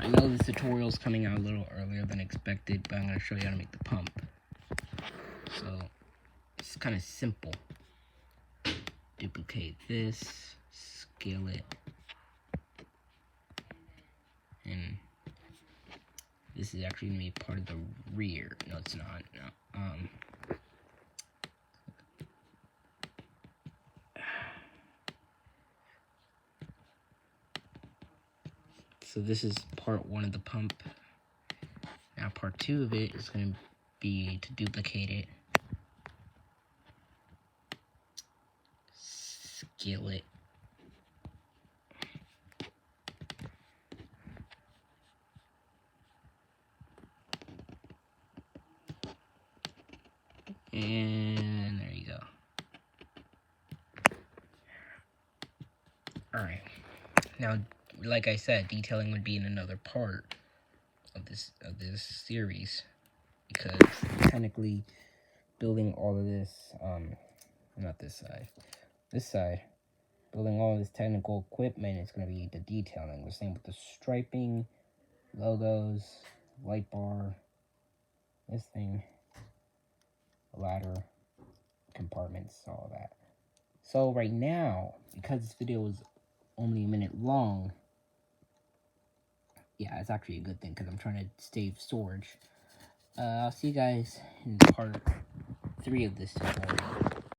I know this tutorial is coming out a little earlier than expected, but I'm going to show you how to make the pump. So, it's kind of simple. Duplicate this, scale it, and this is actually going to be part of the rear. No, it's not. No. So this is part 1 of the pump. Now part 2 of it is going to be to duplicate it, scale it, and there you go. Alright, now like I said, detailing would be in another part of this series, because technically building all of this, not this side, building all of this technical equipment is going to be the detailing. The same with the striping, logos, light bar, this thing, ladder, compartments, all of that. So right now, because this video is only a minute long, yeah, it's actually a good thing because I'm trying to save storage. I'll see you guys in part 3 of this tutorial.